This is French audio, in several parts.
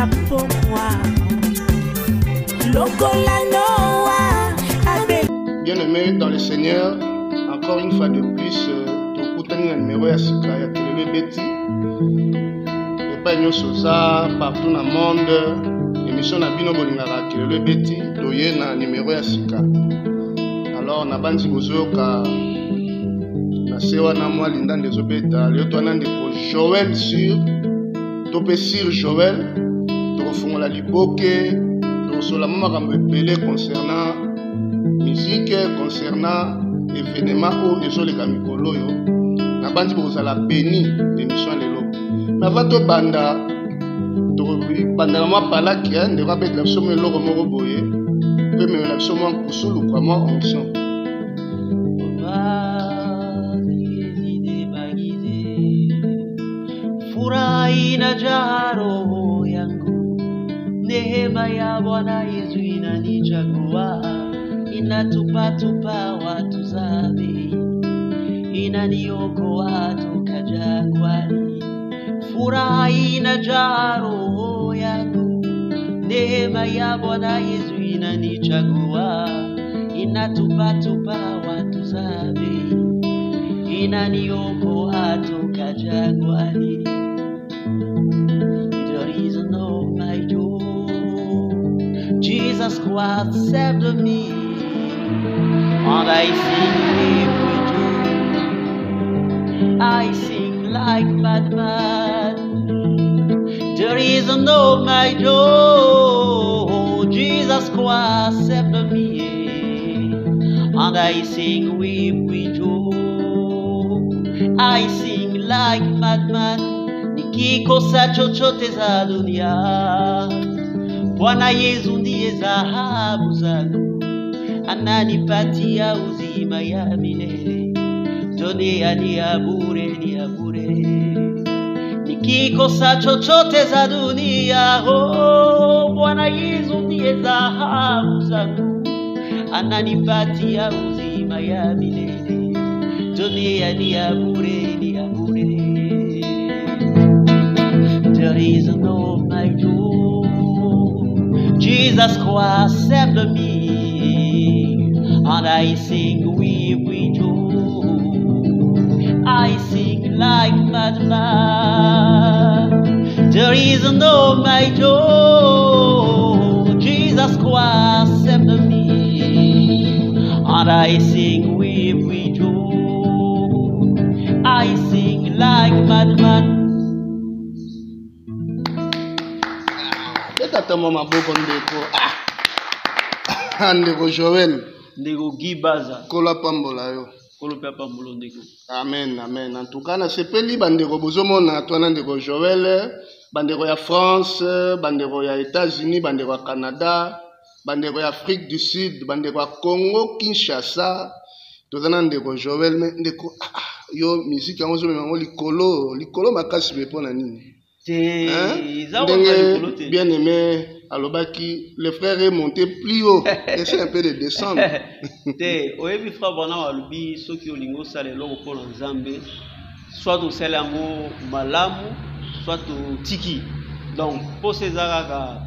ya pour moi. Bien-aimé dans le Seigneur, encore une fois de plus, tu as un numéro à Sika, il y a Kelele Betty. Et pas une chose partout dans le monde. L'émission n'a pas de Kelele Betty, tu as un numéro à Sika. Alors, on a bandi bozoka. Na sewa na moi linda ndezobeta. Leo tu as un Joël sur. Tu sur Joël. Tu as la liboke. Tu as la maman concernant musique, concernant événements ou les les camicolo yo na bandi bozala béni l'émission lelo mais avant to banda moi pala qui ne va pas être somme loko moko boye pe me la somme kusulu kwa moi onction furaina jaro yangu neema ya Bwana Yesu inanichagua inatupa watu zabe inaniokoa toka jangwani furaha inajaa roho yangu neema ya Bwana Yesu inanichagua inatupa watu zabe inaniokoa toka jangwani. The reason of my joy Jesus Christ saved me. And I sing with you. I sing like madman. The reason of my joy, Jesus Christ saved me. And I sing with you. I sing like madman. Nikikosa chochote za dunia, Bwana Yesu ndiye dhahabu zangu. Ananipatia uzima ya milele. Dunia ni ya bure, ni ya bure. Nikikosa chochote za dunia, oh, Bwana Yesu ndiye dhahabu zangu. Ananipatia uzima ya milele. Dunia ni ya bure, ni ya bure. The reason of my joy, Jesus Christ saved me. And I sing with you. I sing like madman. The reason of my joy, Jesus Christ saved me. And I sing with you. I sing like madman. Tata mama boko ndeko. Ndeko Joël. Ndeko Gibaza. Kola pambola yo. Kolo pe pambola ndeko. Amen, amen. En tout cas, na sepeli bandeko bozomona twana ndeko Joël, bandeko ya France, bandeko ya États-Unis, bandeko ya Canada, bandeko ya Afrique du Sud, bandeko ya Congo, Kinshasa. Tozana ndeko Joël, ndeko yo musique yango zomengo likolo makasi bepo na nini? Bien aimé, alobaki, le frère est monté plus haut. Essaye un peu de descendre. Oyebi frère bana walubi soki olingo sale loko pona nzambe, soit au selamo malamu, soit au tiki. Donc pour ces araka,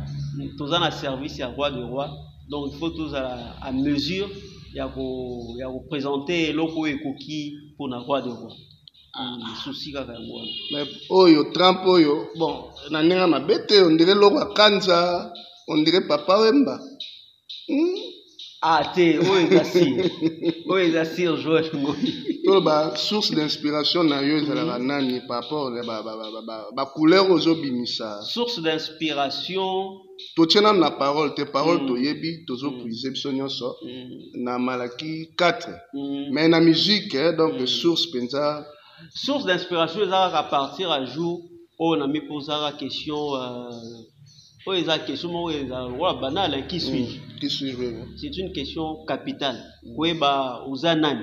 tous en service à roi de roi. Donc il faut tous à mesure, il y a présenter loko et coquille pour na roi de roi. Mais oyo Trump oyo bon na nenga mabete on dirait loko kanza on dirait papa Wemba te oyo exasir Joël Ngoni to ba source d'inspiration na yo ezala nani par rapport ba couleur ozo bimisa source d'inspiration to tiena na parole tes paroles to yebi tozo puiser biso nyonso na Malaki 4 mais na musique donc source penza. Source d'inspiration, c'est à partir un jour où on a mis posé la question, banale, qui suis-je? C'est une question capitale. Oui, aux années.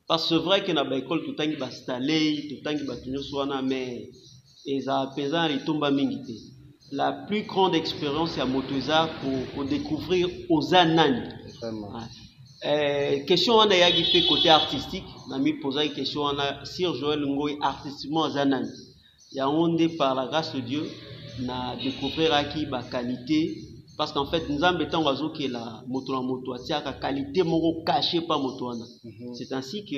Parce que c'est vrai que dans l'école, tout le temps, il va s'installer, tout le temps, il va tenir soin, mais il tombe à mingité. La plus grande expérience, c'est à Motoza pour découvrir aux années. Question on a fait côté artistique, on a mis posé une question on a sur Joël Ngoy artistiquement Zanan. Il y a on par la grâce de Dieu, na découvrir qui ba qualité parce qu'en fait nzambe tant oiseau qui la moto atiaka qualité moko caché pas moto wana. C'est ainsi que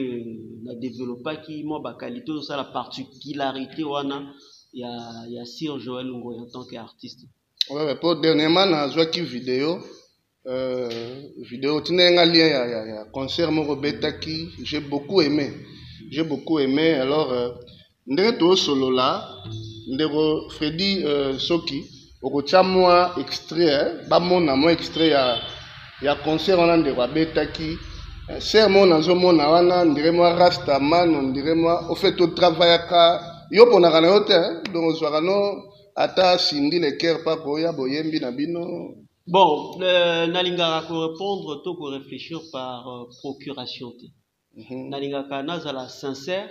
na développé qui mo ba qualité ça la particularité wana il y a Sir Joël Ngoy en tant qu'artiste. Ouais, pour dernièrement na joué qui vidéo tinenga lien ya concert moko betaki, j'ai beaucoup aimé alors ndenge to solo là ndeko Freddy Soki okotia moi extrait ba mona moi extrait ya concert wana ndeko abetaki sermon nazomona wana ndire moi Rastaman on dirait moi au fait au travail ka yo pona kana yote donc ozwaka no ata sindi le cœur pa boya boyembi na bino. Bon, nalingaka ko répondre to ko réfléchir par procuration te. Nalingaka nazala sincère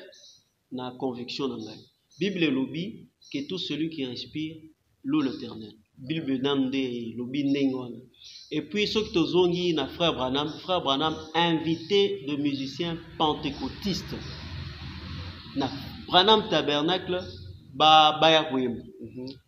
na conviction na ngai. Bible lobi que tout celui qui respire loue l'Éternel. Bible namde lobi ndengwana. Et puis ceux qui tozongi na frère Branham invité de musiciens pentecôtistes. Na Branham Tabernacle baya koyemba.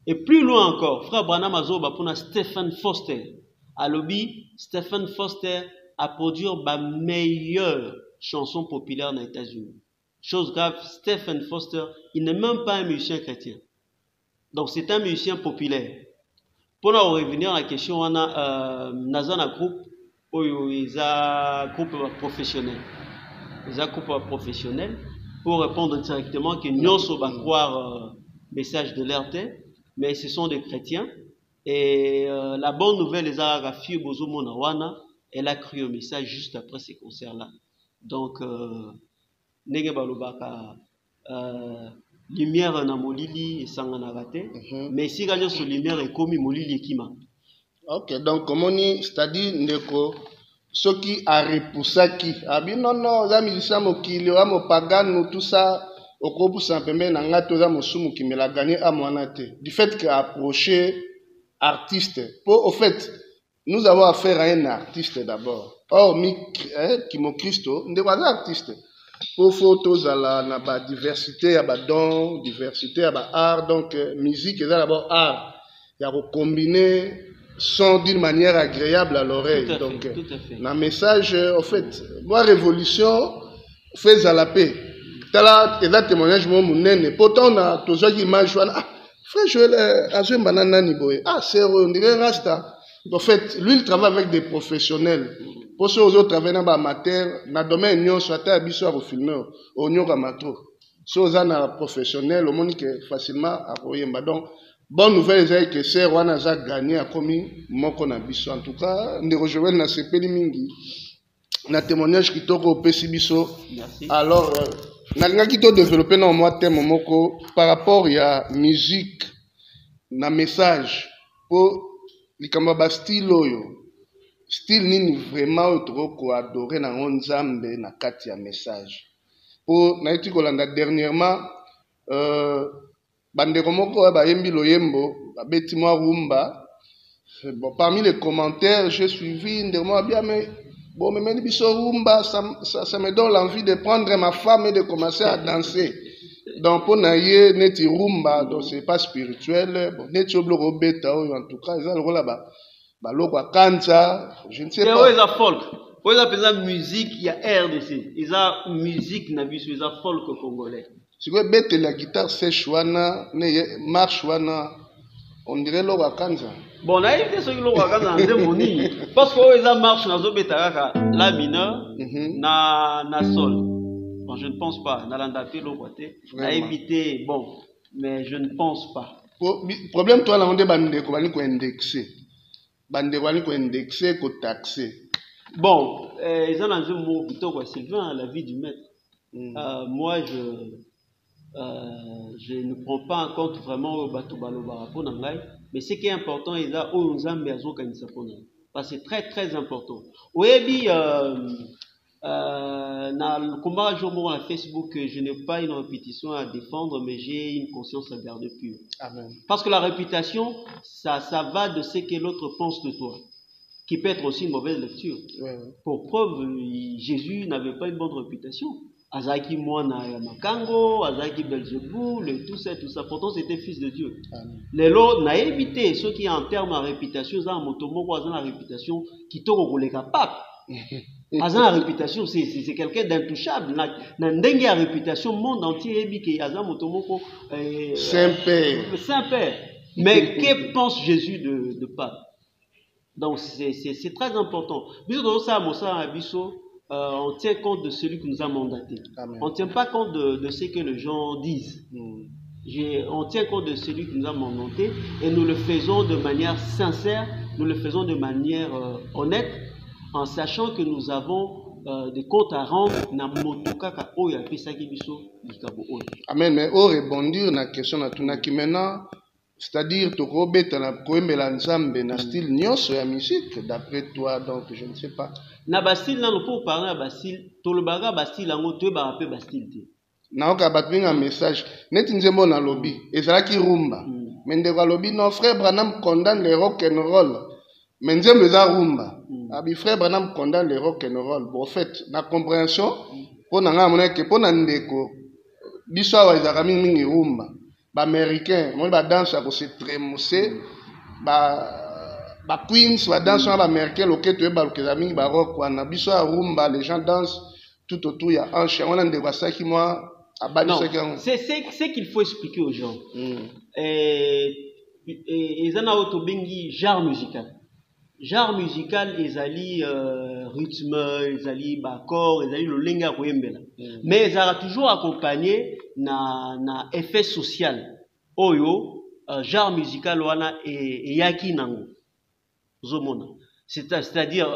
Et plus loin encore, frère Branham azoba pour Stephen Foster. À lobby, Stephen Foster a produit la meilleure chanson populaire dans les États-Unis. Chose grave, Stephen Foster, il n'est même pas un musicien chrétien. Donc c'est un musicien populaire. Pour nous revenir à la question, on a un groupe, un groupe professionnel. Un groupe professionnel pour répondre directement que nous sommes croire message de l'RT, mais ce sont des chrétiens. Et la bonne nouvelle, les Arafio Bozomo Nawana, elle a cru au message juste après ces concerts-là. Donc, Nege Balobaka, lumière na molili et sanganagate, mais si gagne sur lumière et commis molili kima. Ok, donc comme on dit, c'est-à-dire ndeko ce qui a repoussé qui a dit non za musicien mokili wa mopagan tout ça au kobu simplement na ngato za mosumu qui me l'a gagné à moanate du fait qu'il a approché artiste pour au fait nous avons affaire à un artiste d'abord or qui mo Christo ndeko za artiste pour photos à la ba diversité à ba don diversité à ba art donc musique est d'abord art il y a combiner son d'une manière agréable à l'oreille. Donc, un message, en fait, moi, révolution, fait à la paix. Tala, et là, témoignage, mon mounene. Pourtant, on a tous les images, frère Joël, Azou Banana Niboye. Ah, c'est on dirait Rasta. En fait, lui, il travaille avec des professionnels. Pour ceux autres, travaillent dans amateur, dans le domaine, nous sommes à bisous au film, au Nyoga Matro. Ceux autres, professionnels, au monde qui est facilement à Royemba. Donc, bonne nouvelle est que c'est Rwanda a gagné à commis moko na biso en tout cas ndeko Joël na sepeli mingi na témoignage qui toko pesi biso. Alors nalinga ki to développer na moi thème moko par rapport ya musique na message pour likamba ba style oyo style nini vraiment toko adorer na nzambe na kati ya message pour na eti kolanda dernièrement bandeko moko ba yembi loyembo babeti mwa rumba. Bon, parmi les commentaires j'ai suivi ndemo bien mais bon mais biso rumba ça me donne l'envie de prendre ma femme et de commencer à danser. Donc pour naie neti rumba donc c'est pas spirituel bon neti obloko beta en tout cas ils ont là ba loko kanza je ne sais pas. C'est ça folk. Pour la musique il y a RDC. Ils ont musique na biso ils ont folk congolais. Si vous mettez la guitare sèche wana, marche wana, on dirait l'eau à Kanza. Bon, là, il y a ceux qui l'ont à Kanza, parce que ça marche dans le la mineur, na sol. Bon, je ne pense pas. Na l'andapé l'eau côté. Na évité, bon, mais je ne pense pas. Problème toi là, on dit bande ko bani ko indexer. Bande ko indexer ko taxer. Bon, ils ont un mot plutôt quoi, Sylvain, la vie du maître. Moi, je ne prends pas en compte vraiment au bateau balobara pour Nangai, mais ce qui est important, il y a au Zambie à Zokanisa pour Nangai. Parce que c'est très très important. Oui, dans le combat jour à Facebook, je n'ai pas une répétition à défendre, mais j'ai une conscience à garder pure. Amen. Parce que la réputation, ça va de ce que l'autre pense de toi, qui peut être aussi une mauvaise lecture. Ouais. Pour preuve, Jésus n'avait pas une bonne réputation. Azaki Moana Makango, Azaki Belzeboul, et tout ça. Pourtant, c'était fils de Dieu. Les lots n'a évité ceux qui en termes de réputation, ça, Motomoko, la réputation, qui t'auront les capables. Azan la réputation, c'est quelqu'un d'intouchable. N'endengue la réputation, le monde entier est que Azan Motomoko Saint-Père. Saint-Père. Mais que pense Jésus de Pape? Donc c'est très important. On tient compte de celui qui nous a mandaté. Amen. On ne tient pas compte de ce que les gens disent. On tient compte de celui qui nous a mandaté et nous le faisons de manière sincère, nous le faisons de manière honnête, en sachant que nous avons des comptes à rendre. Amen. Mais au rebondir na question na tunaki maintenant, c'est-à-dire tokobeta na koembela nzambe na style nyonso ya musique d'après toi, donc je ne sais pas. Na bastille na pour parler na bastille, tolobaga bastille ngo to ba rapper bastille te. Na oka batwinga message net nzembo na lobby ezalaki rumba. Mais ndeko lobby non frère Branham condamne le rock and roll. Mais nzembo eza rumba. Abi frère Branham condamne le rock and roll. Bon, en fait, na compréhension pour na nga que pour na ndeko biso wa ezaka mingi rumba. Ba américain, moi ba danse à se trémousser, ba queens ba danse ba américain loke to ba lokezami ba rock wana biso ya rumba, les gens dansent tout autour ya hanche wana ndeko asaki moi c'est ce qu'il faut expliquer aux gens. Et zana auto bengi genre musical. Genre musical ezali rythme, ezali accord, ezali le lenga koyembela. Mais ça a toujours accompagné na effet social. Oyo genre musical wana e yaki nango. Zomona. C'est-à-dire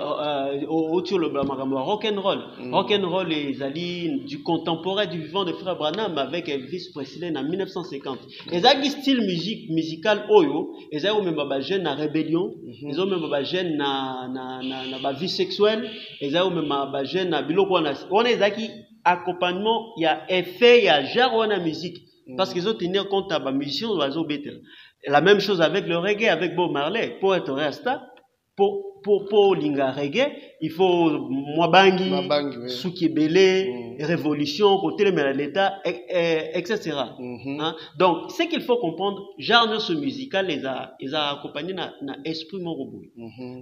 autour le rock and roll. Rock and roll ezali du contemporain du vivant de Frère Branham avec Elvis Presley en 1950. Ezali style musical oyo, ezali même ba jeune na rébellion, ezali même ba jeune na ba vie sexuelle, ezali même ba jeune na biloko wana. On ezaki accompagnement, il y a effet, il y a genre wana musique parce qu'ils ont tenir compte à ba musicien oiseau betel. La même chose avec le reggae, avec Bob Marley. Pour être rasta, pour linga reggae, il faut Mwabangi, Soukibele, Révolution, côté le l'État, etc. Hein? Donc, ce qu'il faut comprendre, genre ce musical, les a accompagné na esprit morobou.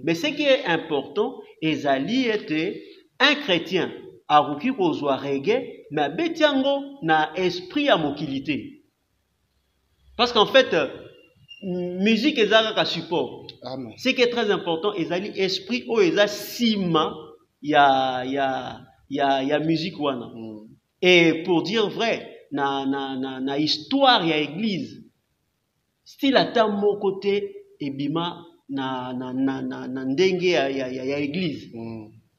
Mais ce qui est important, Ezali était un chrétien, à Ruki Kozwa reggae, mais Betiango na esprit à mokilité. Parce qu'en fait, musique ezaka support. Amen. Ce qui est très important, ezali esprit o eza sima ya musique wana. Et pour dire vrai, na histoire ya église, style ata mon côté ebima na ndenge ya église.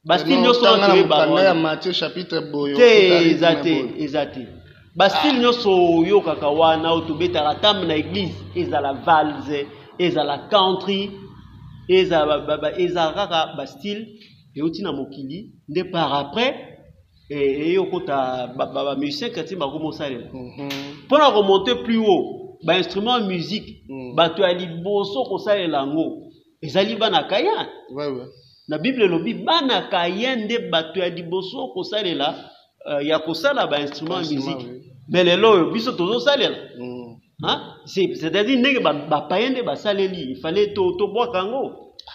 Bastille nyoso na Matthieu chapitre boyo. Exacté. Bastille nyoso yo kaka wana otubeta ratam na église ezala valse, ezala country, ezala kaka Bastille et otina mokili nde par après et yokota ba musicien kati ba komosalela. Pour la remonter plus haut, ba instrument musique, bato ya liboso kosalela ngo ezali bana kaya. Ouais. Na Bible lobi bana kaya nde bato ya liboso kosalela ya kosala ba instrument musique. Mais les lois biso tozo salela. Hein? C'est-à-dire nenge ba paende ba saleli, il fallait to boire kango.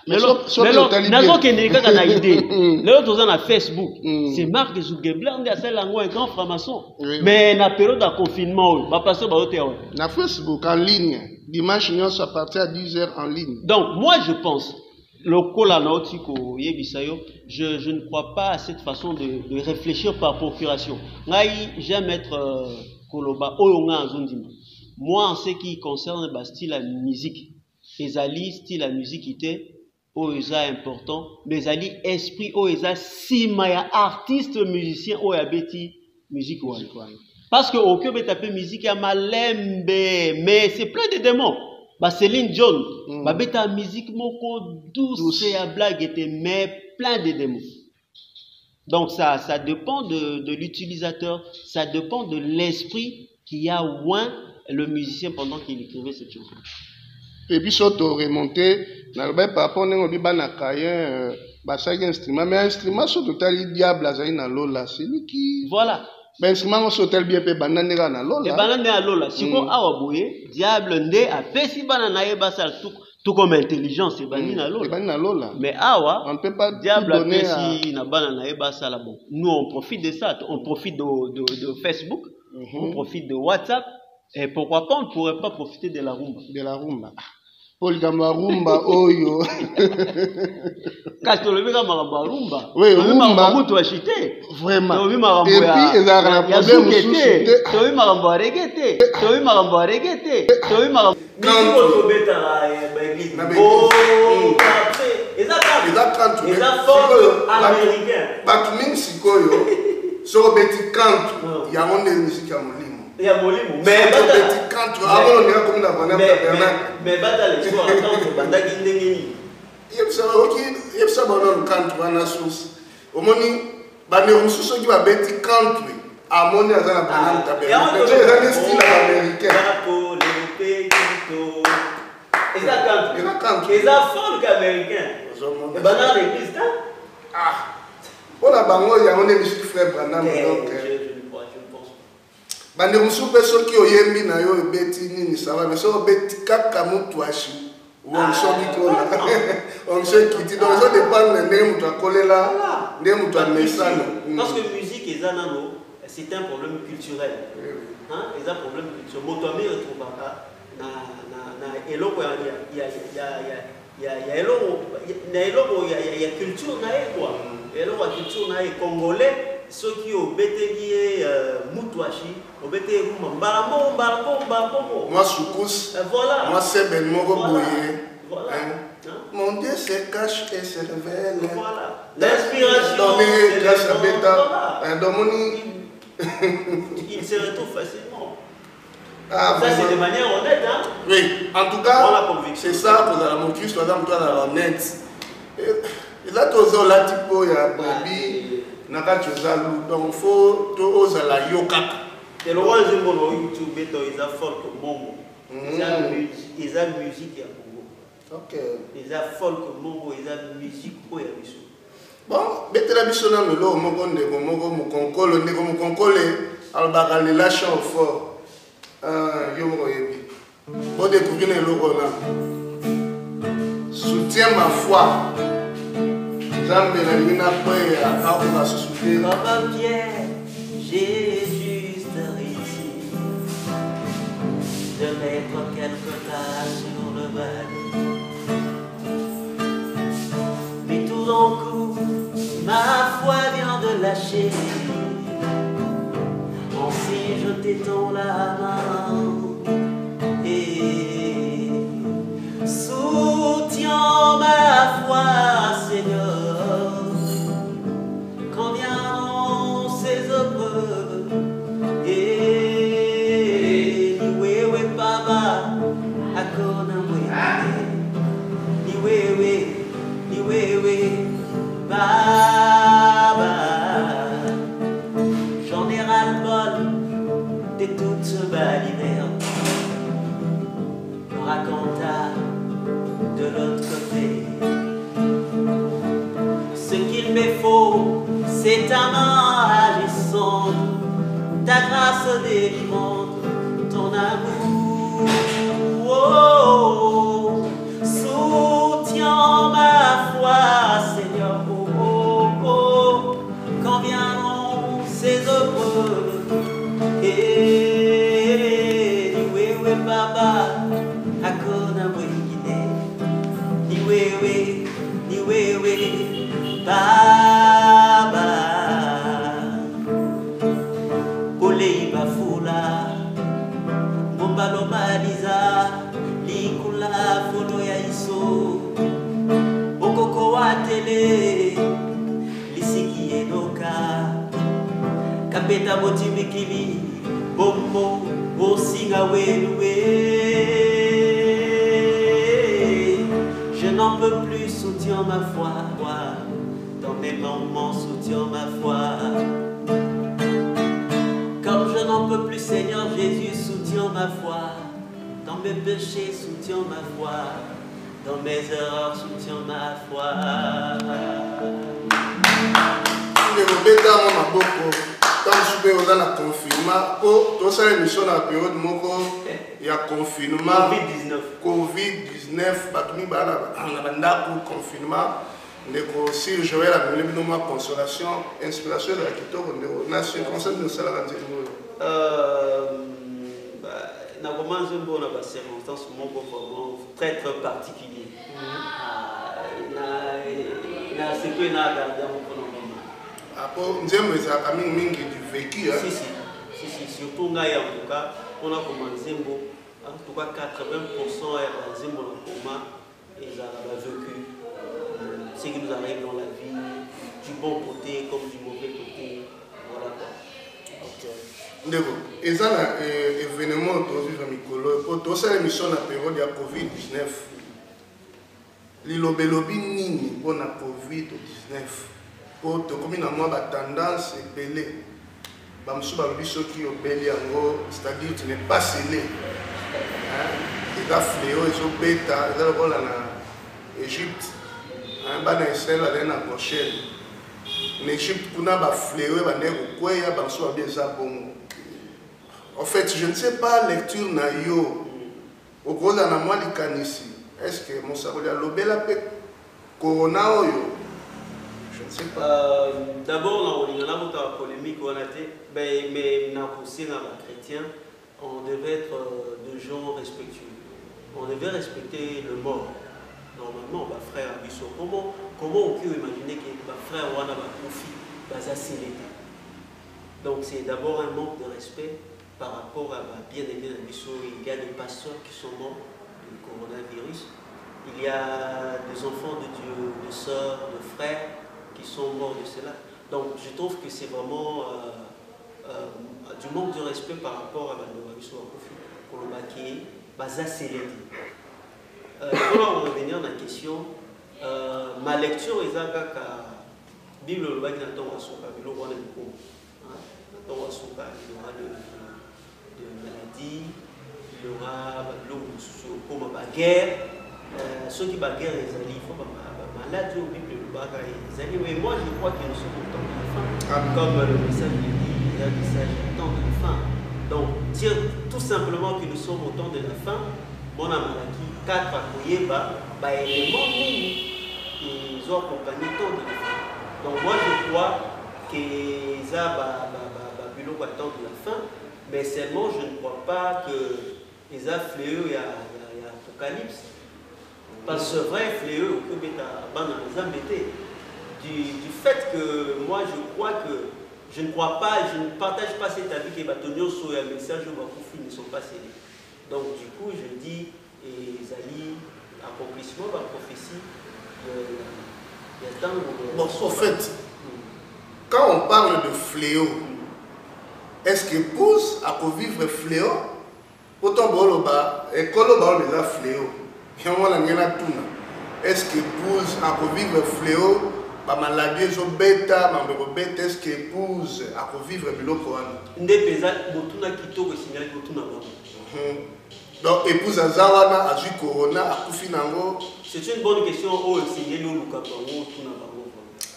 Nazo kende kaka na idée. Lelo toza na Facebook, c'est Mark Zuckerberg nde asala ngo un grand franc-maçon. Mais na période de confinement, ba passer ba hotel. Na Facebook en ligne, dimanche nyonso à partir à 10h en ligne. Donc moi je pense je ne crois pas à cette façon de réfléchir par procuration. J'aime être Koloba Oyonga Azondima. Moi, en ce qui concerne le style la musique, ezali style la musique était oeza important, mais ezali esprit oeza simaya artiste musicien oyabeti musique wana. Parce que au Québec taper musique ya malembe, mais c'est plein de démons. Céline John, beta musique moko douce et à blague était mais plein de démons. Donc ça dépend de l'utilisateur, ça dépend de l'esprit qui a oint le musicien pendant qu'il écrivait cette chanson. Et puis surtout remonter, par rapport à un cahier, instrument, mais instrument surtout le diable azali na lola, c'est lui qui. Voilà. Ben instrument on sautel bien pe banane na lola. Et banane na lola. Si ko awa boye, diable nde a pesi banana yeba sala tout comme intelligence et banine na lola. Mais awa, on ne peut pas diable a pesi na banana yeba sala bon. Nous on profite de ça, on profite de Facebook, on profite de WhatsApp. Et pourquoi pas on ne pourrait pas profiter de la rumba? De la rumba. Paul Gamarumba oyo. Quand tu le vis comme rumba. Oui, rumba. Tu as chuté. Vraiment. Et puis il y a un problème sous tu as vu maramba reggaeté. Tu as vu maramba reggaeté. Tu as vu maramba. Quand tu beta la église. Oh. Exactement. Exactement. Américain. Batuming sikoyo. Sur beti quand il y a un musique à Molimo. Il y a Molimo. Mais bata l'histoire quand banda gindengeni. Il y a un canto à la source. Au moment où on se dit beti country, à mon avis, la banane tabernacle. C'est un style américain. Et ça folk américain. Et banane l'église là. Ah. On a bango il y a un musique frère banane donc. Bande musupe soki oyembi na yo beti nini ça va mais so beti kaka mutu ashi on soki kona on se kiti donc ça dépend de ndenge mutu akolela ndenge mutu amesana parce que musique eza nano c'est un problème culturel hein eza problème culturel moto ami retrouve na eloko ya eloko na eloko ya culture na e quoi eloko ya culture na e congolais ceux qui ont bété Moutouachi, ont bété Mbalambo. Moi, Soukous. Voilà. Moi, c'est Ben Moroboye. Voilà. Mon Dieu se cache et se révèle. Voilà. L'inspiration. Donner grâce à Beta. Il se retrouve facilement. Ah, ça, c'est de manière honnête. Hein? Oui, en tout cas, c'est ça pour la motrice, par exemple, toi, dans l'honnête. Et là, tu as la typo, il y a Babi. Donc, il faut oser la yoka. Et le roi de mon YouTube, ils ont folk mongo. Ils ont musique à Congo. Ok. Ils ont folk mongo, ils ont musique au Yabiso. Bon, bête la bisona me lo mongo ndego mongo mukonkolo ndego mukonkole albaka le lâche au fort. Yo yebi. Bon découvrir le logo là. Soutiens ma foi. Papa Pierre, j'ai juste réussi de mettre quelques tas sur le bateau. Mais tout d'un coup, ma foi vient de lâcher. On s'est jeté dans la main et soutiens ma foi, Seigneur. J'en ai ras-le-bol de toute ce balinère. Me raconta de l'autre côté. Ce qu'il me faut, c'est ta main agissante, ta grâce délivrante, ton amour. Oh, soutiens ma foi, Seigneur. Quand viendront ces heureux et niwewe baba akona mwingine niwewe baba ole bafula mombalo maliza likula folo ya iso okoko wa tele Kapeta Botimikili, Bombo, Bosinga Weloué. Je n'en peux plus, soutiens ma foi. Dans mes moments, soutiens ma foi. Comme je n'en peux plus, Seigneur Jésus, soutiens ma foi. Dans mes péchés, soutiens ma foi. Dans mes erreurs, soutiens ma foi. Beta mon maboko. Tant souper aux dans le confinement. Pour tout ça, l'émission dans la période il y a confinement. Covid-19. Batumi bala on a banda pour confinement. Si je vais la donner une consolation, inspiration de la Kitoko, on a ce concept de ça la Normalement, je me bonne circonstance vraiment très très particulier. Il a ce que n'a gardé mon pronom. Après, nous avons des amis qui ont vécu. Si, surtout en tout cas, on a commencé en tout cas 80% est dans un coma et ils ont vécu ce qui nous arrive dans la vie, du bon côté comme du mauvais côté. Voilà quoi. Et ça, l'événement aujourd'hui, pour toute cette émission, la période de la Covid-19, l'ilobélobi nini pour la Covid-19, pour tout comme il y a tendance à belé, c'est-à-dire que tu n'es pas scellé. Il y a fléau, il y a bêta, il y a en Égypte, il y a Israël, il y a en prochaine. En Égypte, il y a fléau, il y a bon. En fait, je ne sais pas lecture na yo. Au gros na moi li kanisi. Est-ce que mon sabolia lobela pe corona oyo? Je ne sais pas. D'abord, on a une polémique on a été, mais na aussi na chrétien, on devait être de gens respectueux. On devait respecter le mort. Normalement, bah frère Abisso, comment on peut imaginer que bah frère wana ba profit bazassilité. Donc c'est d'abord un manque de respect par rapport à bien aimé Abisso. Il y a des pasteurs qui sont morts du coronavirus. Il y a des enfants de Dieu, de sœurs, de frères qui sont morts de cela. Donc je trouve que c'est vraiment du manque de respect par rapport à Abisso pour le baquet, bazassilité. Pour revenir à la question, ma lecture est la Bible le bac dans ton souka, il aura des cours. Dans ton souka, il aura de maladies, il aura comme la guerre. Ceux qui bagarrent les alliés, il faut maladie au Bible le bac les alliés. Mais moi je crois que nous sommes au temps de la fin. Comme le message le dit, il y a un message au temps de la fin. Donc dire tout simplement que nous sommes au temps de la fin. Mon amalaki, 4 akoyeba, éléments ils ont accompagné tant de la fin. Donc moi je crois que ça biloko attend de la fin, mais seulement je ne crois pas que les fléaux il y a apocalypse. Parce que vrai fléau que du fait que moi je crois que je ne crois pas, je ne partage pas cet avis que les bâtonneurs sur un message au Bakoufi ne sont pas scellés. Donc du coup, je dis, les alliés, accomplissement de la prophétie, il y a tant de... Bon, en fait, quand on parle de fléau, est-ce que pousse à vivre fléau? Autant que et quand on parle de fléau, est-ce que pousse à vivre fléau? Ma maladie est bêta, ma bêta, est-ce que pousse à vivre fléau? Donc, épouse Azawana, a eu Corona, a couffé nango. C'est une bonne question. Oh, c'est une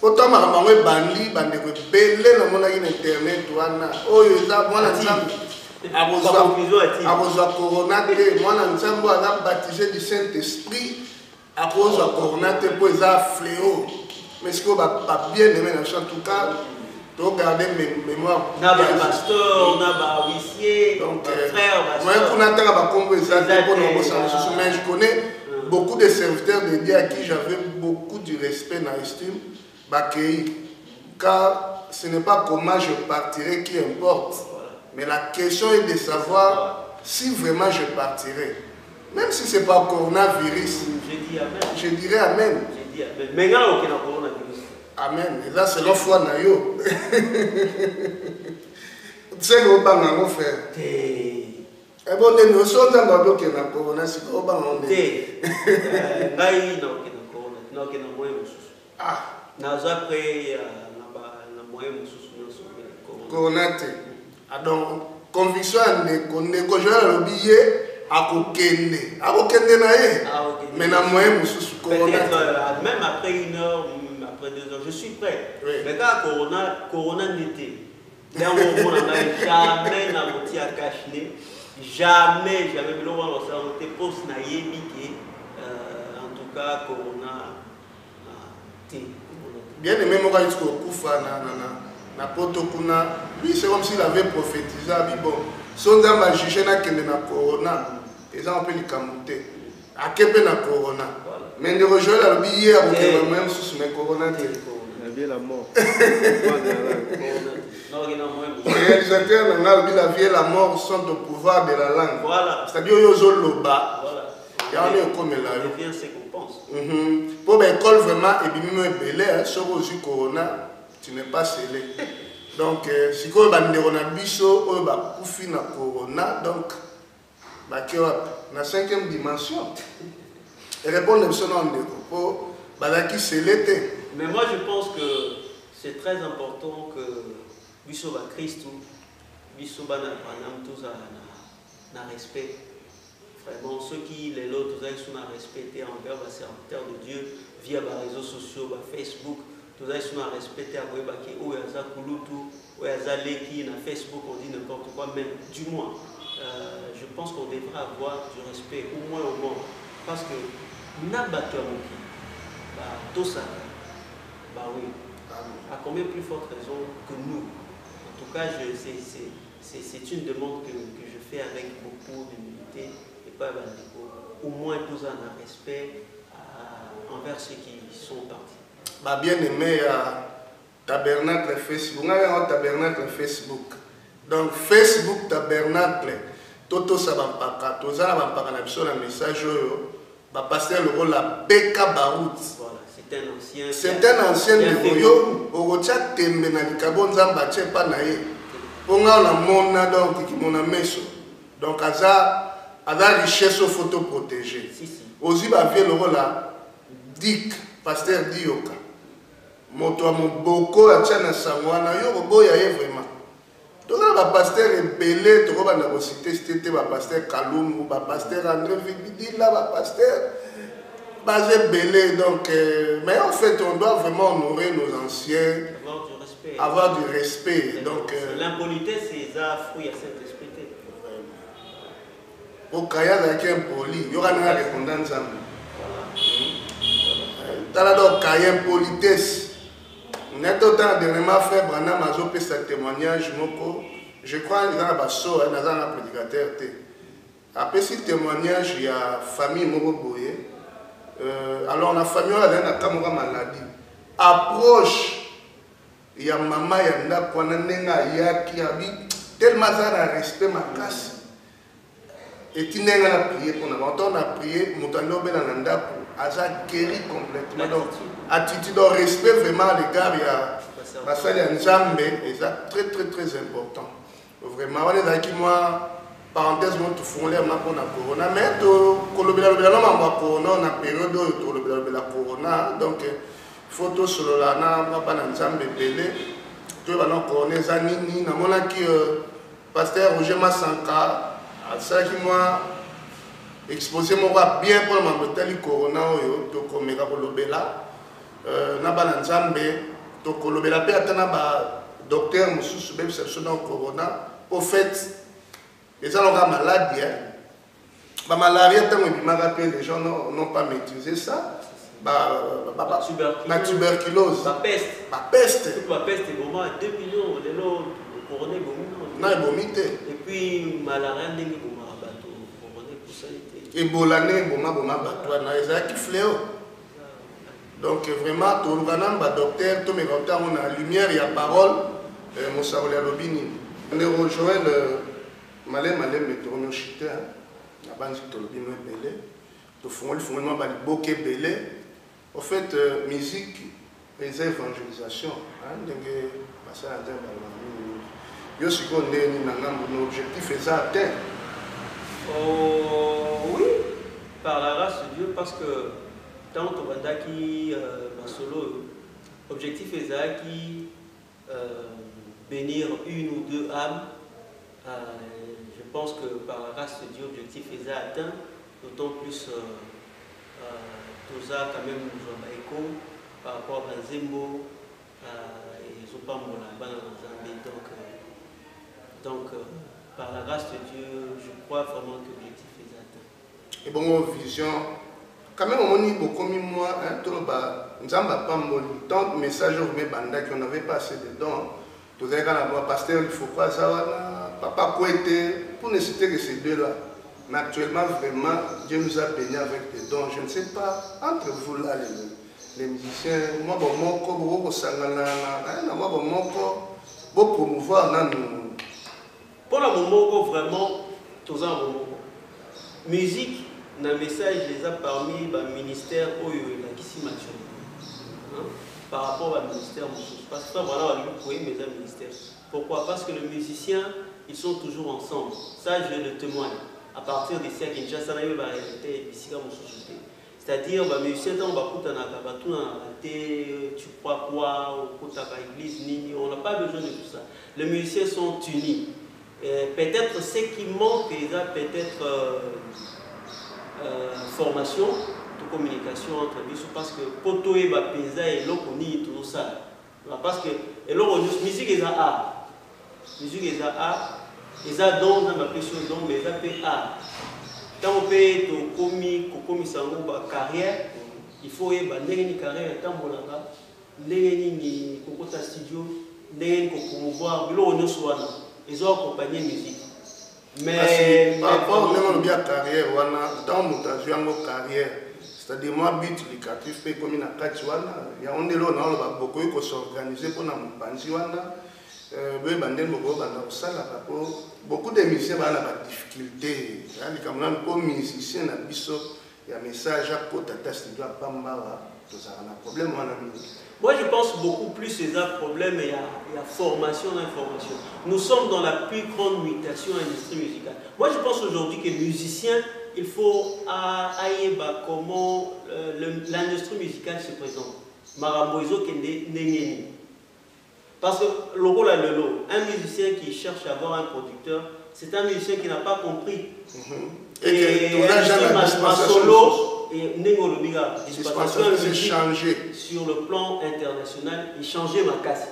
autant ma bandi, bande belé dans mon internet, wana. Oh, moi, la Corona, moi, a baptisé du Saint-Esprit à cause de la Corona, pour les fléau. Mais ce qu'on va pas bien aimer dans tout cas. Regardez mes mémoires. On a un pasteur, on a un huissier, un frère, moi, je connais beaucoup de serviteurs de Dieu à qui j'avais beaucoup de respect et d'estime. Car ce n'est pas comment je partirai qui importe. Mais la question est de savoir si vraiment je partirai. Même si ce n'est pas coronavirus. Je dirais Amen. Mais il y a aucun coronavirus. Amen. Et là, c'est la foi na yo. C'est le banc à faire. Et bon, nous sommes dans le bloc qui n'a pas corona, c'est le banc à ah. Corona. Donc, conviction, que je le billet. Mais même après 1 heure, après 2 heures, je suis prêt. Oui. Mais quand Corona n'était, Jamais n'a moti à cacher. Jamais, mais l'on va se poste na yébi en tout cas corona bien aimé mon gars Koufa na poto kuna lui c'est comme s'il avait prophétisé bon son dame a jugé na kende na corona et ça on peut les camoter à kepe na corona mais de rejoindre la billet à vous même sous mes corona la mort. Le réalisateur la vie et la mort sont au pouvoir de la langue. Voilà. C'est-à-dire yozo loba. Il y a un comme là. Devient ce qu'on pense. Pour l'école vraiment et bien même belé sur au corona tu n'es pas scellé. Donc si quoi bandero na biso o ba kufi na corona donc ba na 5e dimension. Et répondre à ce nom de pour balaki scellé. Mais moi je pense que c'est très important que biso ba Christ biso ba na tous na respect. Vraiment ceux qui les autres sont à respecter envers les serviteurs de Dieu via les réseaux sociaux, Facebook, tous sont à respecter à qui ou yaza kulutu ou yaza leki na Facebook on dit n'importe quoi mais du moins je pense qu'on devrait avoir du respect au moins parce que n'a battu tout ça bah oui à combien plus forte raison que nous en tout cas c'est une demande que je fais avec beaucoup d'humilité et pas au moins tous un respect envers ceux qui sont partis. Bah bien aimé tabernacle Facebook, on a un tabernacle Facebook. Donc Facebook tabernacle, toto ça va pas, tout ça va pas na biso na message yo, ba pasteur le rôle la Beka Barout. Voilà, c'est un ancien. C'est un ancien de yo, au rocha tembe na likabo nzamba tche pa na ye. Ponga na mona donc qui mona meso. Donc aza richesse photo protégée. Si. Ozi ba vie le rôle la Dick pasteur Dioka. Moto a mon boko a tchana sangwana yo boya ye vraiment. Donc là le pasteur est belé to ba na cité c'était ba pasteur Kalum ou ba pasteur André Vibidi là ba pasteur basé belé donc mais en fait on doit vraiment honorer nos anciens, avoir du respect. Donc l'impolitesse c'est ça fruit à cette respect. Au Kaya là qui est impoli, il y aura une répondance à Tala donc Kaya impolitesse. Net autant dernièrement frère Branham a fait ce témoignage moko. Je crois qu'il y a un basso, il y a un prédicateur. Après ce témoignage, il y a famille moko boye. Alors la famille a une maladie. Approche, il y a maman, il y a un point qui a tellement de respect ma casse. Et tu n'as pas prié pour nous. On a prié, Moutano Benananda a guéri complètement. Donc, attitude de respect vraiment à l'égard, il y a Basali Nzambe, et ça très important. Vraiment, on est là qui moi, parenthèse, moi, tout fond l'air pour la corona, mais tout, Kolobela, on a période où la corona, donc, photo sur la na, pas Nzambe belé, tu vas nous corona, Zanini, namona qui, pasteur Roger Massanka, ça qui moi exposé moi bien pour le corona to komeka kolobela na bana nzambe to kolobela pe atana ba docteur mususu be perception dans corona au fait les gens ont maladie ba malaria tant que les gens n'ont pas maîtrisé ça la tuberculose la peste la peste est vraiment à 2 millions de l'eau corona et puis malaria ndenge boma bato corona pour ça Ebola ne boma bato na ezaki fléau. Donc vraiment tout le docteur tout mes docteurs on a lumière il y a parole mon saouli alobini on est rejoint le malé métronome chité la bande to lobino belé to fongoli ba boké belé au fait musique et évangélisation ndenge basala nzamba yo siko ndeni na ngambo no objectif est atteint. Oui, par la grâce de Dieu, parce que tant que Bandaki Masolo, objectif est qui bénir une ou deux âmes. Je pense que par la grâce de Dieu, objectif est atteint, d'autant plus tout ça quand même nous a écho par rapport à Zembo et Zopambola, donc Donc, par la grâce de Dieu, je crois vraiment que l'objectif est atteint. Et bon, vision, quand même, on dit beaucoup de moi, nous avons pas tant de messages qu'on n'avait pas assez dedans. Tout à l'heure, pasteur, il faut pas ça, papa Kouete, pour ne citer que ces deux-là. Mais actuellement, vraiment, Dieu nous a bénis avec des dons. Je ne sais pas, entre vous là, les musiciens, moi, bon, mon corps, bon, promouvoir, nous. Pour le moment, vraiment, tous en moment. Musique, dans le message, les a parmi le ministère où il y a ici par rapport au ministère. Parce que voilà, on a eu mes ministères. Pourquoi? Parce que les musiciens, ils sont toujours ensemble. Ça, je le témoigne. À partir des siècles, Kinshasa, il y a réalité ici dans mon société. C'est-à-dire, les musiciens, tu crois quoi, l'église, on n'a pas besoin de tout ça. Les musiciens sont unis. Peut-être ce qui manque, il y a peut-être formation de communication entre nous, parce que poto et bapeza et l'okoni tout ça. Parce que la musique est art. Musique est art. Ils ont don dans ma question donc mais ça fait art. Quand on peut to komi sango ba carrière, il faut y ba ndenge ni carrière tambolanga, ndenge ni kokota studio, ndenge ni ko promouvoir bilo nyonso wana. Ils ont accompagné musique. Mais par rapport à la carrière, dans mon carrière, c'est-à-dire moi, but éducatif, comme il y a il y a beaucoup qui s'organiser pour nous beaucoup de musiciens ont des difficultés. Comme musicien, il y a un message à côté de la problème. Moi, je pense beaucoup plus à un problème, il y a formation d'information. Nous sommes dans la plus grande mutation de l'industrie musicale. Moi, je pense aujourd'hui que les musiciens, il faut aller comment l'industrie musicale se présente. Maramboizo Kende. Parce que un musicien qui cherche à avoir un producteur, c'est un musicien qui n'a pas compris. Et solo et dispensation changé sur le plan international, il changeait ma casse.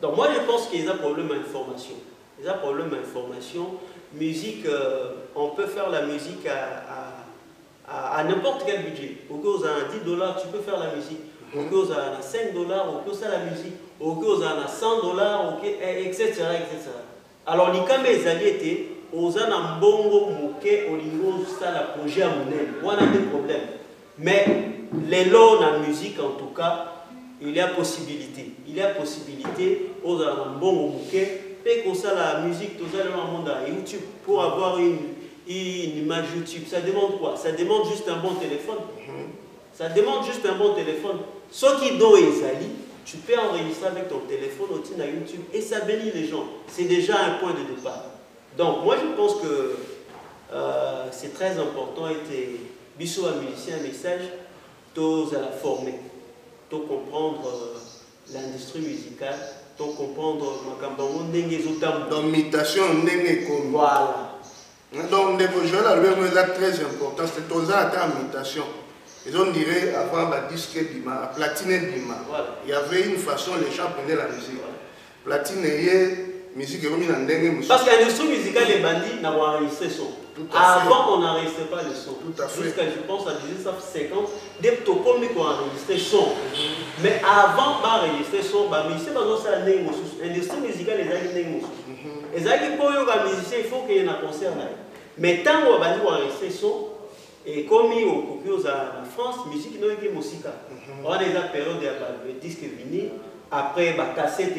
Donc moi je pense qu'il y a un problème d'information. Il y a un problème d'information. Musique, on peut faire la musique à n'importe quel budget. Au cas où à $10, tu peux faire la musique. Au cas où à $5, au cas où ça la musique. Au cas où à $100, etc. Alors les alliés étaient aux anambongo moké olingo ça la projet à monnaie. On a des problèmes. Mais les lots dans la musique en tout cas, il y a possibilité. Il y a possibilité aux anambongo moké et comme ça la musique tout ça dans le monde à YouTube pour avoir une image YouTube. Ça demande quoi? Ça demande juste un bon téléphone. Ça demande juste un bon téléphone. Ce qui doit Ezali, tu peux enregistrer avec ton téléphone au à YouTube et ça bénit les gens. C'est déjà un point de départ. Donc moi je pense que c'est très important et biso à musicien un message, tous à la former, tous comprendre l'industrie musicale, tous comprendre donc mutation comme voilà. Donc les projets là très important, c'est tous à la mutation. Et on dirait avant la disque Bima, platine Bima, il y avait une façon les gens prenaient la musique. Platine musique parce que l'industrie musicale est bandit n'a pas enregistré son. Avant, on n'enregistrait pas le son. Tout à fait. Jusqu'à, je pense, à 1950, dès que tu as enregistré son. Mais avant d'enregistrer son, l'industrie musicale est allée. Et pour les musiciens, il faut qu'il y ait un concert là. Mais tant qu'on a enregistré son, et comme en France, la musique n'est pas musique. On a des périodes de disques vinyle. Après cassette,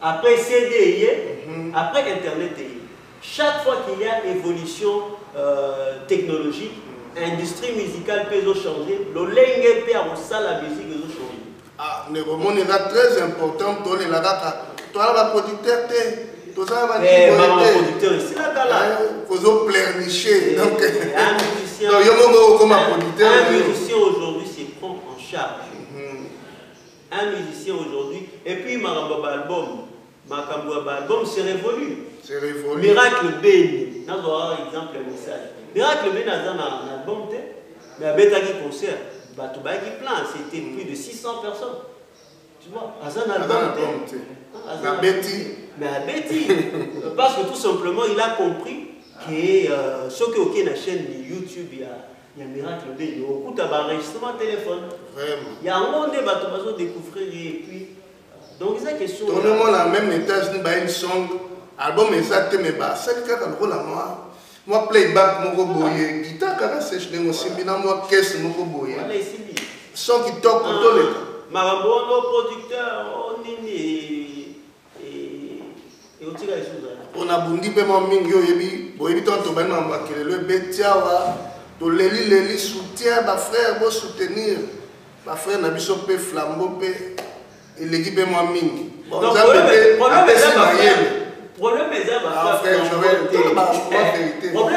après CD, après Internet. Chaque fois qu'il y a évolution technologique, l'industrie musicale peut changer, le langue peut avoir la musique peut changer. Ah, le moment est très important pour les lagaka. Toi, la producteur, tout ça va dire. Producteur ici, là. Il faut pleurnicher. Donc, un musicien aujourd'hui se prend en charge. Un musicien aujourd'hui, et puis Marambaba album, c'est révolu. C'est révolu. Miracle B, nous avons un exemple, un message. Miracle B, nous avons un album, mais à Betagi concert, Batouba qui plein, c'était plus de 600 personnes. Tu vois, Azan album. La Betty. Mais à Betty. Parce que tout simplement, il a compris que ce qui est la chaîne de YouTube, il y a un miracle de Dieu. Au coup, tu as enregistrement téléphone. Vraiment. Il y a un monde de bateaux découvrir et puis. Donc, c'est la question. Tournement la même étage, nous avons une song. Album exact, mais c'est le cas de moi. Moi, playback, mon boye, guitare, quand c'est je n'ai aussi mis dans moi, caisse, mon boye. Son qui toque pour tous les cas. Marambo, producteur, on est et on tire les choses. On a bondi pe mon mingi yo yebi, boyebi ton to bana mbakele le betiawa, to leli soutien ba frère bo soutenir. Ba frère na biso pe flambeau pe et l'équipe pe mon mingi. Bon, ça problème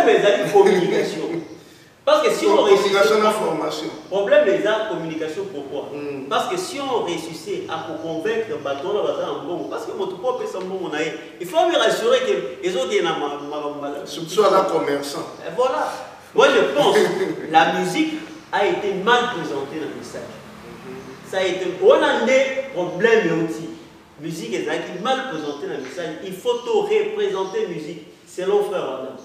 est la communication. Parce que si on réussit à problème est la communication pourquoi? Parce que si on réussit à convaincre le bateau en bon, parce que mon propre bon il faut me rassurer que les autres surtout à la commerçant. Et voilà. Moi je pense que la musique a été mal présentée dans le message. Ça a été on a des problèmes aussi. Musique est mal présentée dans le message. Il faut représenter la musique selon frère Adam.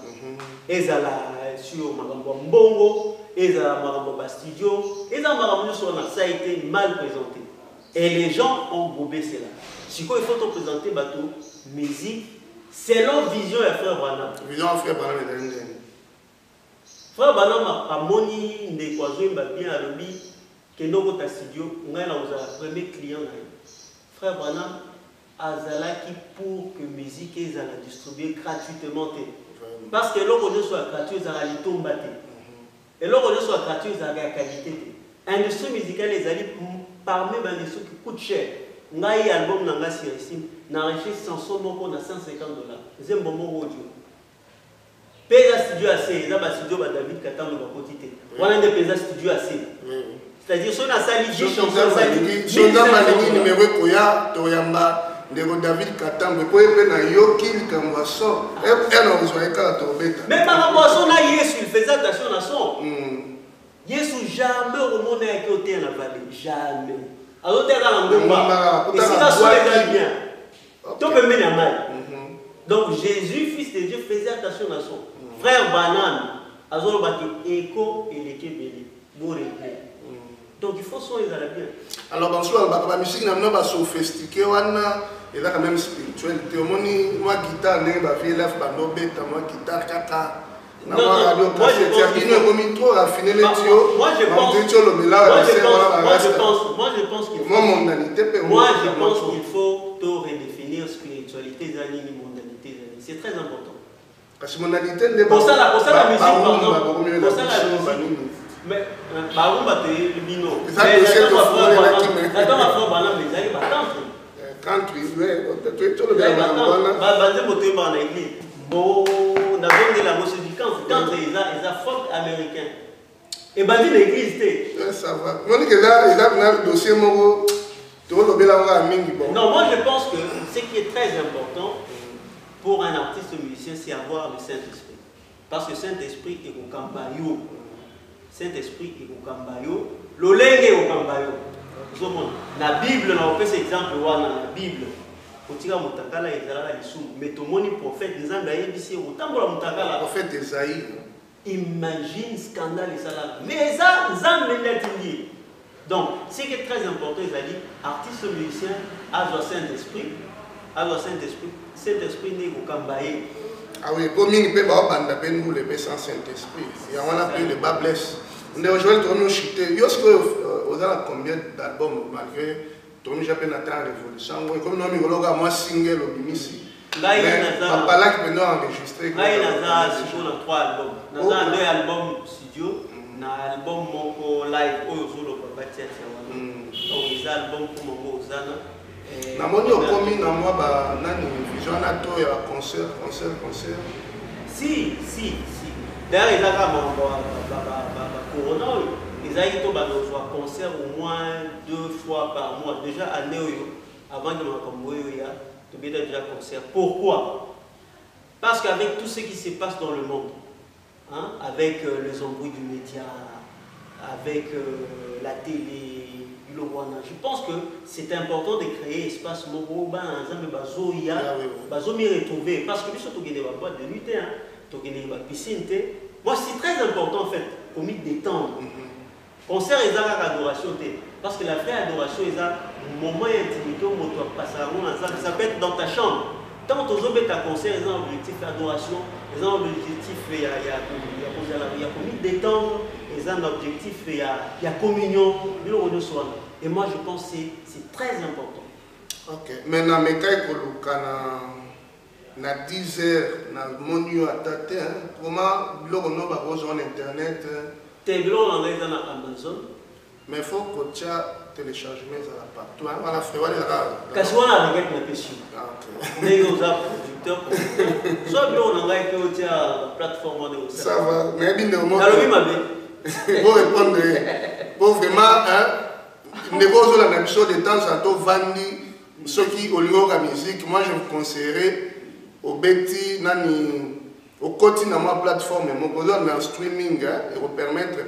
Ezala sur Marambo Mbongo, Ezala Marambo Studio, Ezala Marambo sur ça a été mal présenté. Et les gens ont gobé cela. Si il faut te présenter bateau, musique, selon vision et frère Adam. Vision frère Adam est frère Adam a moni des croisés bien à l'objet que nous ta studio, on a le premier client. Frère Branham azalaki pour que musique ezala distribuée gratuitement. Parce que l'on soit gratuit, ezala litomba te. Et l'on soit gratuit, ezala qualité. Industrie musicale ezali parmi les industries qui coûtent cher. Ngai album nanga sirisim na enregistré chanson moko na $150. Zembo moko audio. Pesa studio assez, eza ba studio ba David Katambe ba kotite. Wana nde pesa studio assez. C'est-à-dire si on a sali 10 chansons sali. Sonda malingi numéro koya toyamba ndeko David Katambe ko epe na yoki likamwa son. Elle nous voyait quand on beta. Mais par rapport à son là Yesu il faisait attention à son. Yesu jamais au monde a côté en la vallée, jamais. Alors tu es dans l'endroit. Et si la son est bien. Tu peux mener mal. Donc Jésus fils de Dieu faisait attention à son. Frère Banane azolo baki écho et les kebeli. Donc il faut soigner à la bien. Alors dans la musique n'a pas sophistiqué, et là quand même spiritualité. Moi guitare n'est pas fait là, moi guitare kata. Moi je pense qu'il faut redéfinir spiritualité et mondanité. C'est très important. Parce que mondanité pour ça la musique pour ça la musique. Mais par contre, le bino. Mais attends, country, folk américain. Et bandi l'église. Ça va. Moi, il a un dossier. Non, moi je pense que ce qui est très important pour un artiste musicien, c'est avoir le Saint-Esprit. Parce que le Saint-Esprit est au Cambayo. Saint-Esprit est au Cambayo. L'olenge est au Cambayo. La Bible, on fait cet exemple, la Bible. Mais tout le monde est prophète. Prophète Esaïe. Imagine scandale et ça. Mais ça, dit. Donc, ce qui est très important, ils ont dit, artiste musicien, à le Saint-Esprit. Saint-Esprit n'est au Cambaye. Ah oui, pour nous, peut pas nous le sans Saint-Esprit. Il y a un appel de Babless. On est aujourd'hui tourné chuté. Est-ce que vous avez combien d'albums malgré tourné j'appelle la révolution. Comme nous avons moi single au Bimisi. Là il y a pas là qui peut enregistrer. Là il y a sur 3 albums. Nous avons 2 albums studio, un album moko live au solo papa tia. Donc les albums pour mon Zana. Na moni okomi na moi ba nani vision na to ya concert. Si. D'ailleurs ils ont corona, ils ont un concert au moins 2 fois par mois. Déjà à Néo, avant de me déjà concert. Pourquoi? Parce qu'avec tout ce qui se passe dans le monde, hein, avec les embrouilles du média, avec la télé, je pense que c'est important de créer espace moko ba ensemble bazo ya bazo m'y retrouver parce que biso to gagner ba boîte de nuit to gagner ba piscine. Moi c'est très important en fait pour m'y détendre. Concert et adoration parce que la vraie adoration est un moment intimité où tu passes ensemble. Ça peut être dans ta chambre. Tant que tu as un concert, ils ont un objectif d'adoration, ils ont un objectif, il y a commis détendre, ils ont un objectif, il y a communion, et moi je pense que c'est très important. Ok. Maintenant, je na 10 heures, na monu à tate, comment l'on va sur internet? Tu on a Amazon. Mais il faut que tu télécharges partout. On a fait parce qu'on a regardé la question. On est aux producteurs. Soit on a regardé que la plateforme. Ça va. Mais bien de moi. Alors oui, ma pour répondre, pour vraiment, ne pas sur la mission de temps en temps vandi ceux qui ont la musique. Moi, je vous conseillerais au Betty nani au côté de ma plateforme, mon besoin d'un streaming et vous permettre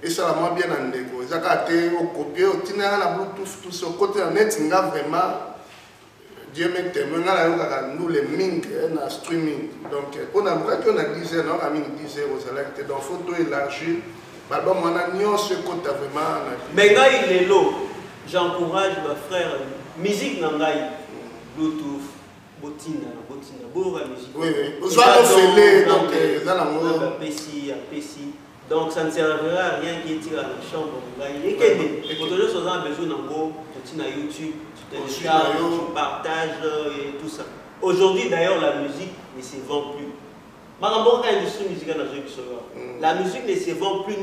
et ça va bien en déco. Ça a été copié, au tina la Bluetooth, tout ce côté en net, il y a vraiment Dieu me témoigne, nous les ming na streaming. Donc, on a vu qu'on a 10 heures, on a mis 10 heures aux électeurs, donc photo élargie. Pardon, on a mis ce côté vraiment. Mais là, il est là. J'encourage ma frère, musique nangai, Bluetooth. Botina, boura musique. Oui, oui. Vous avez fait donc donc ça ne servira à rien qui tire à la chambre. Et que pour toujours besoin d'en tu as YouTube, tu télécharges, tu partages et tout ça. Aujourd'hui d'ailleurs la musique ne se vend plus. L'industrie musicale la musique ne se vend plus.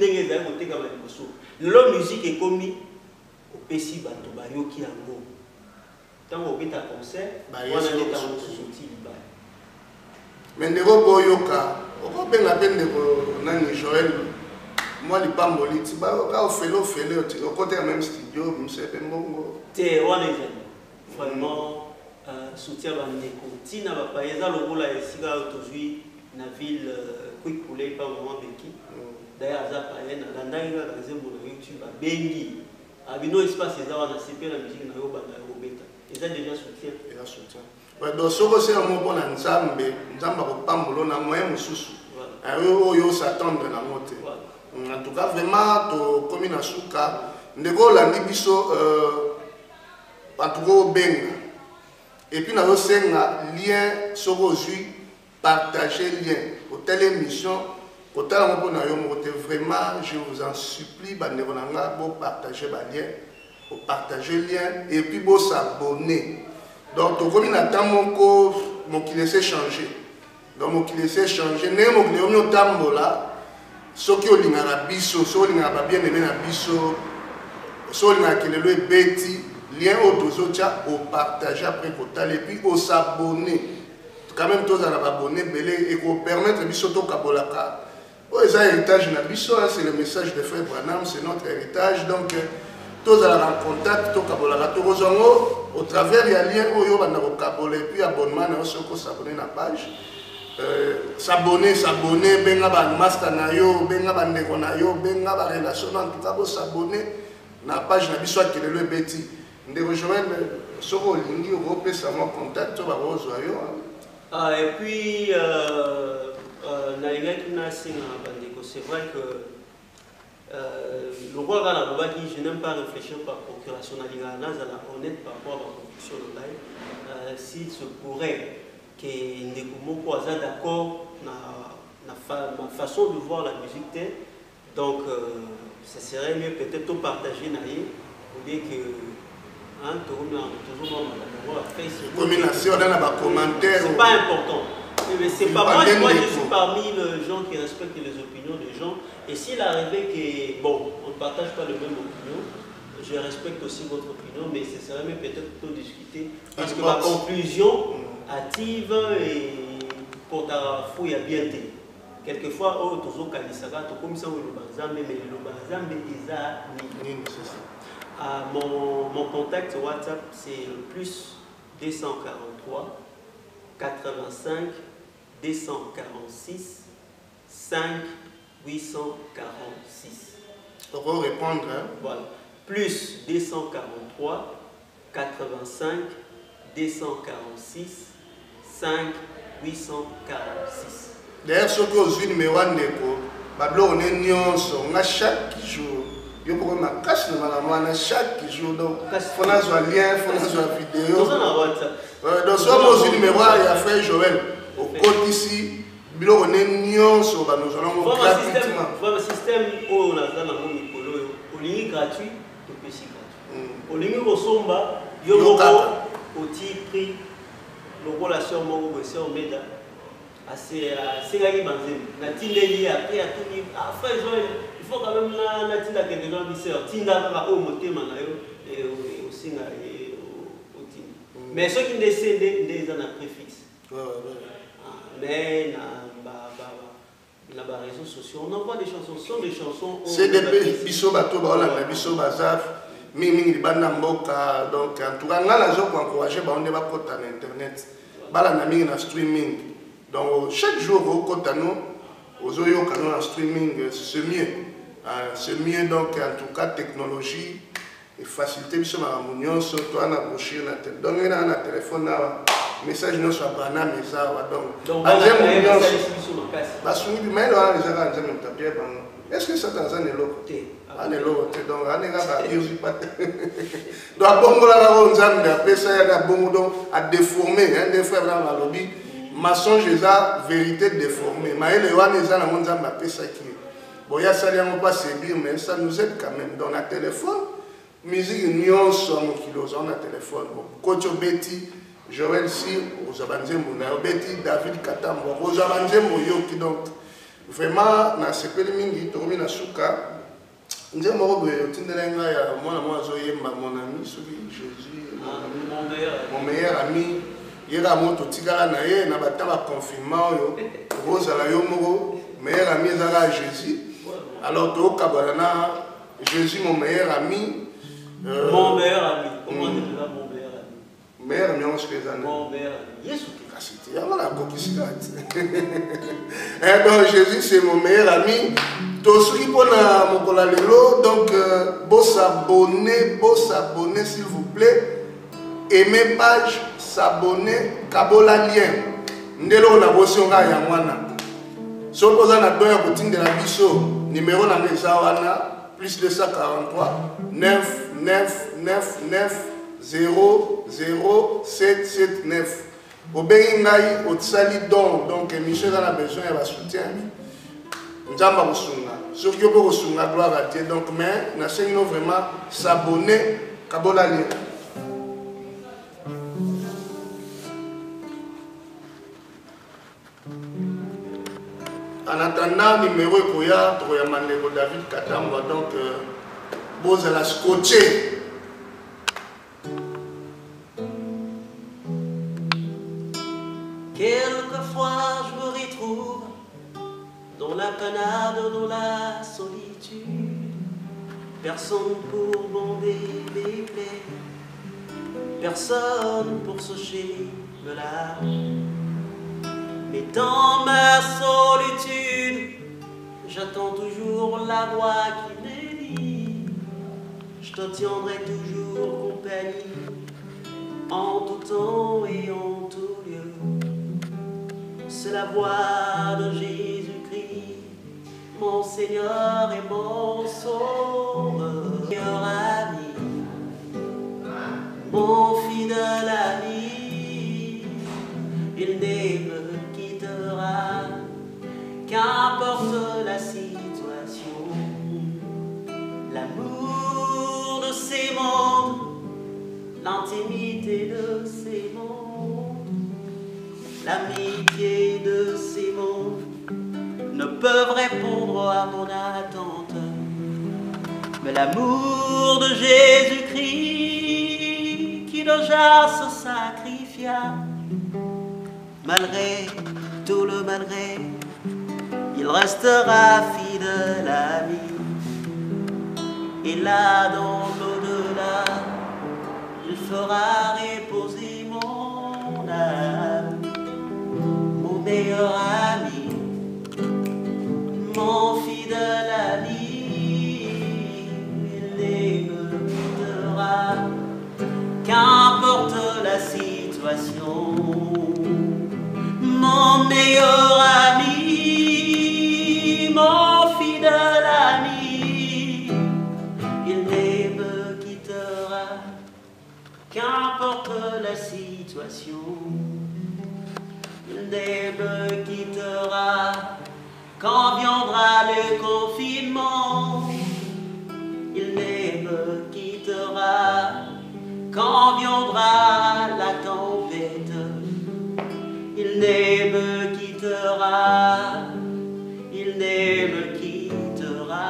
La musique est commise au Pessi Batobayo qui a un tant qu'on fait un concert, on a des temps sortis. Mais ne boyoka, on peut la peine de nani Joël. Moi les pamboli, tu vas au félo, au côté même studio, monsieur Pembongo. T'es on est vraiment soutien à Ndeko. Tina va pas eza le rôle ici là aujourd'hui na ville quick poulet pas vraiment beki. D'ailleurs ça pas ena la ndanga dans YouTube à Bengi. Abino espace eza on a CP la musique na yo bana yo beta. Ils ont déjà soutien. Il a soutien. Ouais, donc, ce que c'est un mot pour Nzambe, Nzamba au Pambolo, na moyen mususu. Ayo s'attendre na moté. En tout cas, vraiment, to commune à Souka, ndeko la biso en tout cas au Benga. Et puis, nous avons un lien sur aujourd'hui, partager lien. Pour telle émission, pour telle vraiment, je vous en supplie, pour partager les liens. Pour partager le lien et puis pour s'abonner. Donc, comme mon qui laisse changer. Donc, mon qui laisse changer. Néo mon qui laisse tambola. Ceux qui ont biso, ceux qui ont bien aimé la biso, ceux qui ont bêti, lien au dozocha, au partager après et puis au s'abonner. Quand même, tous à abonner et pour permettre biso to kabolaka. C'est un héritage na biso, c'est le message de Frère Branham, c'est notre héritage. Donc, tous en contact, au travers il y a lien et puis abonnement, s'abonner à la page. S'abonner, benga ban master na yo, benga ban ndeko na yo, benga ba relation en tout cas pour s'abonner na page na biso qui le beti. Ndeko Joël soko lingi europé ça mon contact ba rozo yo. Ah et puis na ingaki na singa bandeko, c'est vrai que le roi qui je n'aime pas réfléchir par procuration, honnête par rapport à la conviction de s'il se pourrait que nous soyons d'accord dans ma façon de voir la musique, donc ça serait mieux peut-être de partager ou bien que toujours combination dans les commentaires. C'est pas important. Mais c'est pas moi, je suis parmi les gens qui respectent les opinions des gens. Et s'il arrivait que, bon, on ne partage pas les mêmes opinions, je respecte aussi votre opinion, mais ce serait mieux peut-être de discuter. Parce que ma conclusion hâtive et pour ta fouille à bien été. Quelquefois, oh, toujours Kalisaka, tout comme ça, le Banzambe, mais le Banzambe est à mon contact WhatsApp, c'est le plus 243 85 246 5 846. Pour répondre, hein? Voilà. plus 243 85 246 5 846. D'ailleurs, ce que vous avez numéro 1, on est chaque jour. Il faut que cache chaque jour. Donc, il faut que un lien, il faut que une vidéo. Donc, si vous avez numéro 1, il y a frère Joël. Au côté ici, on est sur nous allons gratuitement. Le système où on a dans ligne gratuit, tout petit gratuit. Au ligne au somba, il y a au petit prix, le relation au méda. C'est la libre. La tindélie après à tout niveau. Après, il faut quand même la tinda que les gens disent tinda va au monter et aussi au tin. Mais ceux qui décèdent, ils ont un préfixe. Mais dans les réseaux sociaux, on envoie des chansons. Ce sont des chansons. C'est des biso bateau, la biso bazaf, mimi bana mboka. Donc en tout cas, on a encouragé on va porter en internet. Bala na mingi na streaming. Donc chaque jour au Kotano, aux Oyo Kano en streaming, c'est mieux. C'est mieux donc en tout cas technologie et facilité sur ma réunion, surtout à la brochure. Donc il y a un téléphone là, message nous soit banal mais ça va donc. Est-ce que ça dans un élo côté? Un élo côté donc un élo va dire pas. Donc bon là on zam de ça il y a bon donc à déformer un des frères dans la lobby. Mensonge eza vérité déformée. Mais les gens les gens ont appelé ça qui. Bon, il y a ça, on pas séduire, mais ça nous aide quand même. Dans le téléphone, musique nion sur mon kilo, on a téléphone. Bon, Coach Betty, Joël Si, Ozabanzembo, Betty, David Katambo, Ozabanzembo Yoki donc. Vraiment, na sepeli mingi, tourmi na suka. Nous avons mon ami, Jésus, mon meilleur ami. Il y a un moto tigara na ye na batama confinement yo rosa la yo moko meilleur ami ezala Jésus. Alors to kabalana Jésus mon meilleur ami. Mon meilleur ami. Comment on dit mon meilleur ami? Meilleur ami on se fait ça. Mon meilleur ami. Yesu qui a voilà kokisika. Et donc Jésus c'est mon meilleur ami. To soki pona mokola lelo donc beau s'abonner s'il vous plaît. Aimez page, s'abonner, kabola lien. Ndelo na bosionga ya mwana. So poza na doya kotinde la biso, numéro na mesa wana plus 243 9 9 9 9 0 0 7 7 9. Obengi ngai otsali don donc émission a besoin de soutien. Nzamba kosunga. Soki ko kosunga gloire à Dieu donc mais na sengino vraiment s'abonner, kabola lien. En attendant, numéro Ekoya, Troyamandego David Katamba, donc, vous allez scotcher. Quelquefois, je me retrouve dans la panade, dans la solitude. Personne pour bander les plaies, personne pour sécher me larmes. Mais dans ma solitude, j'attends toujours la voix qui me dit: je te tiendrai toujours compagnie, en tout temps et en tout lieu. C'est la voix de Jésus-Christ, mon Seigneur et mon Sauveur, meilleur ami, mon fidèle ami, il ne me quittera, qu'importe la situation. L'amour de ces mondes, l'intimité de ces mondes, l'amitié de ces mondes ne peuvent répondre à mon attente. Mais l'amour de Jésus-Christ qui déjà se sacrifia, malgré tout le malgré, il restera fidèle ami. Et là dans l'au-delà, il fera reposer mon âme. Mon meilleur ami, mon fidèle ami, il aime mon meilleur ami, mon fidèle ami, il ne me quittera, qu'importe la situation, il ne me quittera, quand viendra le confinement, il ne me quittera, quand viendra la tempête, il ne me quittera, il ne me quittera.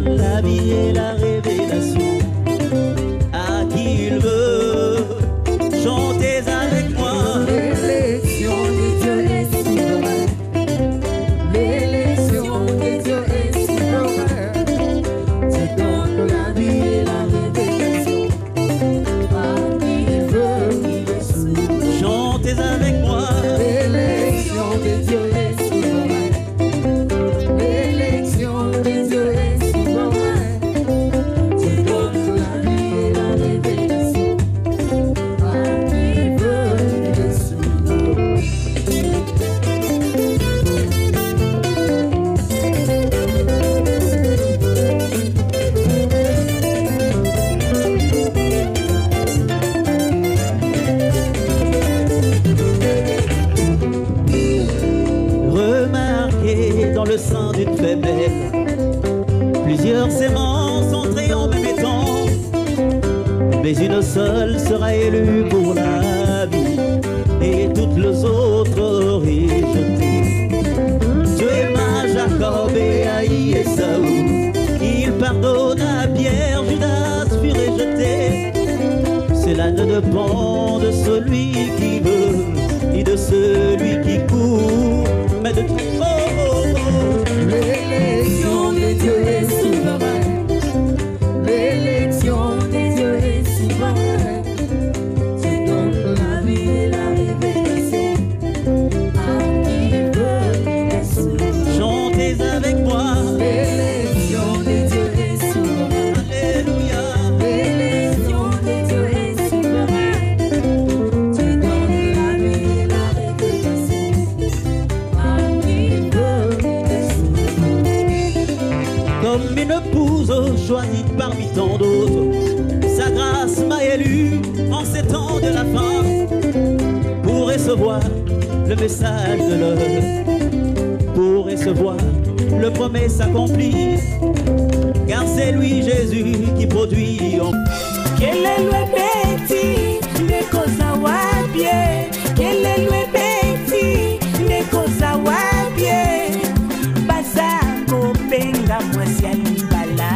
La vie et la révélation à qui il veut. Chantez avec moi. L'élection de Dieu est souveraine. L'élection de Dieu est souveraine. Dieu donne la vie et la révélation à qui il veut, il est souverain. Chantez avec moi. L'élection de Dieu est souveraine. L'élection de Dieu est le sein d'une faiblesse, plusieurs semences entrées en même temps, mais une seule sera élue pour la vie et toutes les autres rejetées. Dieu aima Jacob et haït Esaü, il pardonna Pierre, Judas fut rejeté. Cela ne dépend de celui qui veut ni de celui qui court, mais de tout. L'élection de Dieu est souveraine. L'élection de Dieu est souveraine. Dieu donne la vie et la révélation à qui veut, il est souverain. Chantez avec moi. L'élection de Dieu est souveraine. Alléluia. L'élection de Dieu est souveraine. Dieu donne la vie et la révélation à qui veut, il est souverain. Comme une épouse choisie parmi tant d'autres, sa grâce m'a élu en ces temps de la fin pour recevoir le message de l'heure, pour recevoir le promesse accomplie, car c'est lui Jésus qui produit en Kelelwe beti neko zawabie, kelelwe beti neko zawabie, bazango benga mwasi ya libala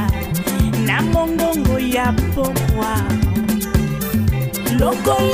na mongongo ya pokwa lokola